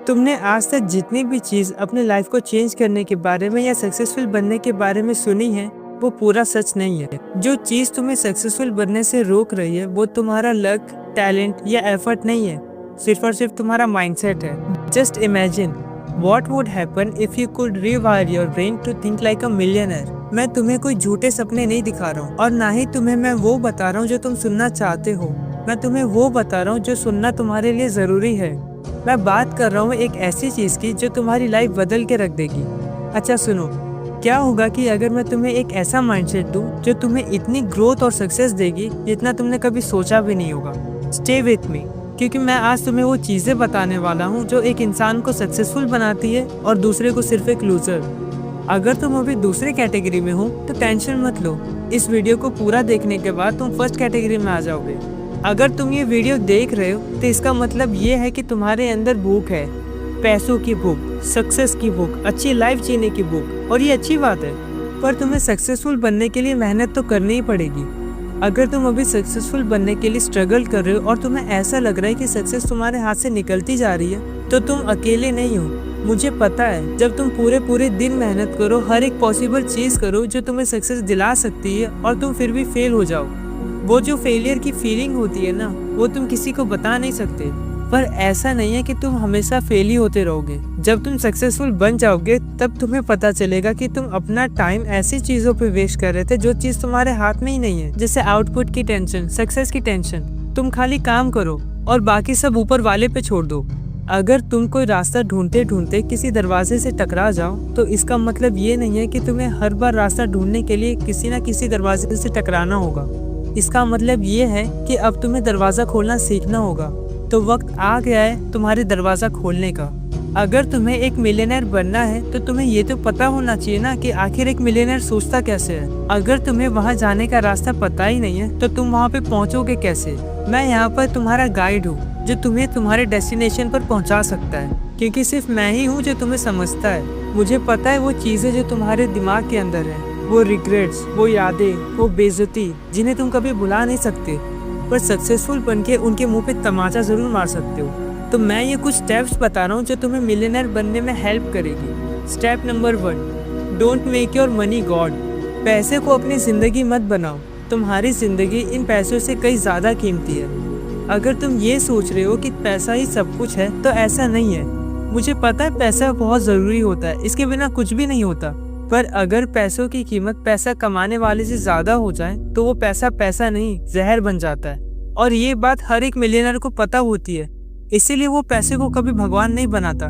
तुमने आज तक जितनी भी चीज़ अपने लाइफ को चेंज करने के बारे में या सक्सेसफुल बनने के बारे में सुनी है वो पूरा सच नहीं है। जो चीज़ तुम्हें सक्सेसफुल बनने से रोक रही है वो तुम्हारा लक, टैलेंट या एफर्ट नहीं है, सिर्फ और सिर्फ तुम्हारा माइंडसेट है। Just imagine what would happen if you could rewire your brain to think like a millionaire. मैं तुम्हें कोई झूठे सपने नहीं दिखा रहा हूँ और ना ही तुम्हें मैं वो बता रहा हूँ जो तुम सुनना चाहते हो। मैं तुम्हें वो बता रहा हूँ जो सुनना तुम्हारे लिए ज़रूरी है। मैं बात कर रहा हूँ एक ऐसी चीज़ की जो तुम्हारी लाइफ बदल के रख देगी। अच्छा सुनो, क्या होगा कि अगर मैं तुम्हें एक ऐसा माइंडसेट दूँ जो तुम्हें इतनी ग्रोथ और सक्सेस देगी जितना तुमने कभी सोचा भी नहीं होगा। स्टे विथ मी, क्योंकि मैं आज तुम्हें वो चीज़ें बताने वाला हूँ जो एक इंसान को सक्सेसफुल बनाती है और दूसरे को सिर्फ एक लूजर। अगर तुम अभी दूसरे कैटेगरी में हो तो टेंशन मत लो, इस वीडियो को पूरा देखने के बाद तुम फर्स्ट कैटेगरी में आ जाओगे। अगर तुम ये वीडियो देख रहे हो तो इसका मतलब ये है कि तुम्हारे अंदर भूख है, पैसों की भूख, सक्सेस की भूख, अच्छी लाइफ जीने की भूख, और ये अच्छी बात है। पर तुम्हें सक्सेसफुल बनने के लिए मेहनत तो करनी ही पड़ेगी। अगर तुम अभी सक्सेसफुल बनने के लिए स्ट्रगल कर रहे हो और तुम्हें ऐसा लग रहा है कि सक्सेस तुम्हारे हाथ से निकलती जा रही है तो तुम अकेले नहीं हो। मुझे पता है, जब तुम पूरे दिन मेहनत करो, हर एक पॉसिबल चीज़ करो जो तुम्हें सक्सेस दिला सकती है और तुम फिर भी फेल हो जाओ, वो जो फेलियर की फीलिंग होती है ना, वो तुम किसी को बता नहीं सकते। पर ऐसा नहीं है कि तुम हमेशा फेल ही होते रहोगे। जब तुम सक्सेसफुल बन जाओगे तब तुम्हें पता चलेगा कि तुम अपना टाइम ऐसी चीज़ों पे वेस्ट कर रहे थे जो चीज़ तुम्हारे हाथ में ही नहीं है, जैसे आउटपुट की टेंशन, सक्सेस की टेंशन। तुम खाली काम करो और बाकी सब ऊपर वाले पे छोड़ दो। अगर तुम कोई रास्ता ढूंढते ढूंढते किसी दरवाजे से टकरा जाओ तो इसका मतलब ये नहीं है कि तुम्हें हर बार रास्ता ढूंढने के लिए किसी न किसी दरवाजे से टकराना होगा। इसका मतलब ये है कि अब तुम्हें दरवाज़ा खोलना सीखना होगा। तो वक्त आ गया है तुम्हारे दरवाज़ा खोलने का। अगर तुम्हें एक मिलियनेयर बनना है तो तुम्हें ये तो पता होना चाहिए ना कि आखिर एक मिलियनेयर सोचता कैसे है। अगर तुम्हें वहाँ जाने का रास्ता पता ही नहीं है तो तुम वहाँ पे पहुँचोगे कैसे। मैं यहाँ पर तुम्हारा गाइड हूँ जो तुम्हें तुम्हारे डेस्टिनेशन पर पहुँचा सकता है, क्योंकि सिर्फ मैं ही हूँ जो तुम्हें समझता है। मुझे पता है वो चीज़ें जो तुम्हारे दिमाग के अंदर है, वो रिग्रेट्स, वो यादें, वो बेइज्जती जिन्हें तुम कभी भुला नहीं सकते, पर सक्सेसफुल बनके उनके मुंह पे तमाचा ज़रूर मार सकते हो। तो मैं ये कुछ स्टेप्स बता रहा हूँ जो तुम्हें मिलियनेयर बनने में हेल्प करेगी। Step number 1, don't make your money God. पैसे को अपनी ज़िंदगी मत बनाओ। तुम्हारी ज़िंदगी इन पैसों से कई ज़्यादा कीमती है। अगर तुम ये सोच रहे हो कि पैसा ही सब कुछ है तो ऐसा नहीं है। मुझे पता है पैसा बहुत ज़रूरी होता है, इसके बिना कुछ भी नहीं होता। पर अगर पैसों की कीमत पैसा कमाने वाले से ज़्यादा हो जाए तो वो पैसा पैसा नहीं, जहर बन जाता है। और ये बात हर एक मिलियनर को पता होती है, इसीलिए वो पैसे को कभी भगवान नहीं बनाता,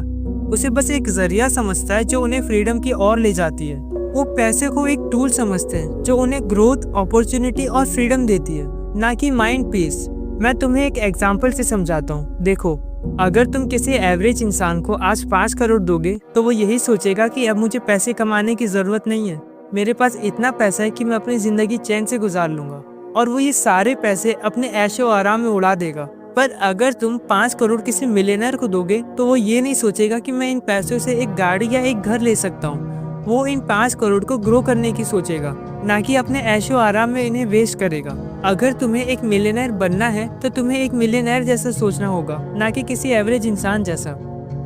उसे बस एक जरिया समझता है जो उन्हें फ्रीडम की ओर ले जाती है। वो पैसे को एक टूल समझते हैं जो उन्हें ग्रोथ, अपॉर्चुनिटी और फ्रीडम देती है, ना कि माइंड पीस। मैं तुम्हें एक एग्जाम्पल से समझाता हूँ। देखो, अगर तुम किसी एवरेज इंसान को आज 5 करोड़ दोगे तो वो यही सोचेगा कि अब मुझे पैसे कमाने की ज़रूरत नहीं है, मेरे पास इतना पैसा है कि मैं अपनी ज़िंदगी चैन से गुजार लूँगा, और वो ये सारे पैसे अपने ऐशो आराम में उड़ा देगा। पर अगर तुम 5 करोड़ किसी मिलियनर को दोगे तो वो ये नहीं सोचेगा कि मैं इन पैसों से एक गाड़ी या एक घर ले सकता हूँ। वो इन 5 करोड़ को ग्रो करने की सोचेगा, ना कि अपने ऐशो आराम में इन्हें वेस्ट करेगा। अगर तुम्हें एक मिलियनेयर बनना है तो तुम्हें एक मिलियनेयर जैसा सोचना होगा, ना कि किसी एवरेज इंसान जैसा।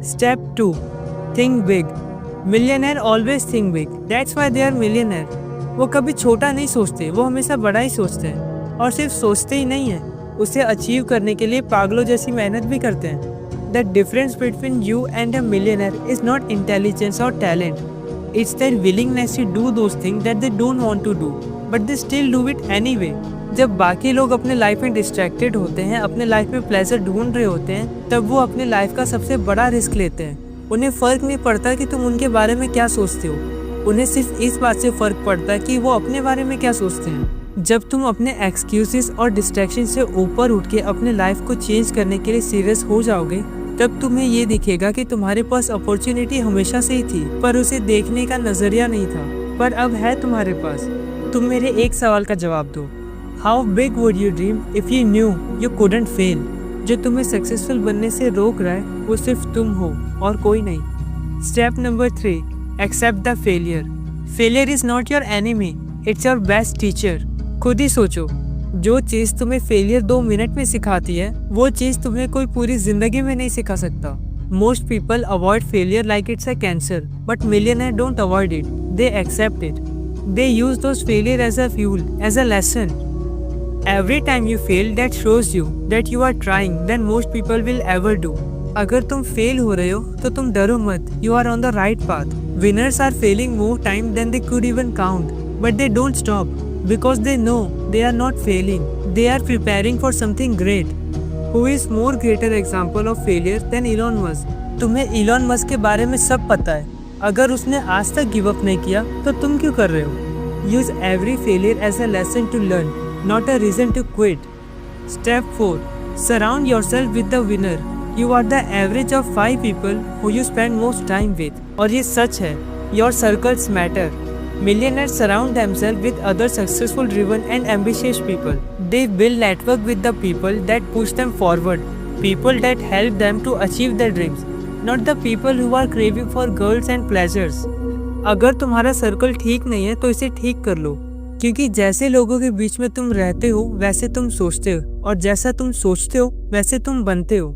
Step 2, think big. Millionaire always think big, that's why they are millionaire. वो कभी छोटा नहीं सोचते, वो हमेशा बड़ा ही सोचते हैं। और सिर्फ सोचते ही नहीं है, उसे अचीव करने के लिए पागलों जैसी मेहनत भी करते हैं। The difference between you and a millionaire is not intelligence और talent, it's their willingness to do those things that they don't want to do, but they still do it anyway. जब बाकी लोग अपने लाइफ में distracted होते हैं, अपने life में प्लेजर ढूंढ रहे होते हैं, तब वो अपने लाइफ का सबसे बड़ा रिस्क लेते हैं। उन्हें फ़र्क नहीं पड़ता कि तुम उनके बारे में क्या सोचते हो, उन्हें सिर्फ इस बात से फ़र्क पड़ता है कि वो अपने बारे में क्या सोचते हैं। जब तुम अपने एक्सक्यूजेस और डिस्ट्रैक्शन से ऊपर उठ के अपने लाइफ को चेंज करने के लिए सीरियस हो जाओगे, तब तुम्हें ये दिखेगा कि तुम्हारे पास अपॉर्चुनिटी हमेशा से ही थी, पर उसे देखने का नजरिया नहीं था। पर अब है तुम्हारे पास। तुम मेरे एक सवाल का जवाब दो, how big would you dream if you new you couldn't fail. जो तुम्हें सक्सेसफुल बनने से रोक रहा है वो सिर्फ तुम हो और कोई नहीं। Step number 3, accept the failure. Failure is not your enemy, it's your best teacher. खुद ही सोचो, जो चीज़ तुम्हें फेलियर 2 मिनट में सिखाती है वो चीज़ तुम्हें कोई पूरी ज़िंदगी में नहीं सिखा सकता। Most people avoid failure like it's a cancer, but millionaires don't avoid it. They accept it. They use those failures as a fuel, as a lesson. Every time you fail, that shows you that you are trying than most people will ever do. अगर तुम fail हो रहे हो तो तुम डरो मत. You are on the right path. Winners are failing more time than they could even count, but they don't stop because they know they are not failing. They are preparing for something great. Who is more greater example of failure than Elon Musk? तुम्हें Elon Musk के बारे में सब पता है. अगर उसने आज तक गिव अप नहीं किया तो तुम क्यों कर रहे हो? Use every failure as a lesson to learn, not a reason to quit. Step 4. Surround yourself with the winner. You are the average of 5 people who you spend most time with. और ये सच है. Your circles matter. Millionaires surround themselves with other successful, driven and ambitious people. They build network with the people that push them forward. People that help them to achieve their dreams. Not the people who are craving for girls and pleasures. अगर तुम्हारा circle ठीक नहीं है तो इसे ठीक कर लो. क्योंकि जैसे लोगों के बीच में तुम रहते हो वैसे तुम सोचते हो, और जैसा तुम सोचते हो वैसे तुम बनते हो.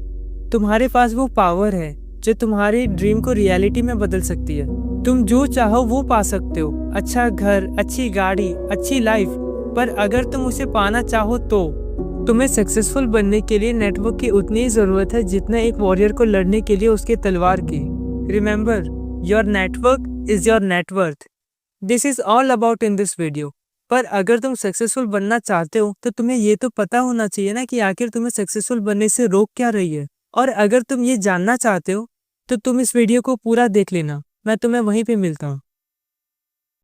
तुम्हारे पास वो पावर है जो तुम्हारे ड्रीम को रियलिटी में बदल सकती है. तुम जो चाहो वो पा सकते हो. अच्छा घर, अच्छी गाड़ी, अच्छी लाइफ. पर अगर तुम उसे पाना चाहो तो तुम्हें सक्सेसफुल बनने के लिए नेटवर्क की उतनी ही जरूरत है जितना एक वॉरियर को लड़ने के लिए उसके तलवार की. Remember, your network is your net worth. This is all about in this video. पर अगर तुम सक्सेसफुल बनना चाहते हो तो तुम्हें ये तो पता होना चाहिए ना कि आखिर तुम्हें सक्सेसफुल बनने से रोक क्या रही है. और अगर तुम ये जानना चाहते हो तो तुम इस वीडियो को पूरा देख लेना. मैं तुम्हें वहीं पे मिलता हूँ.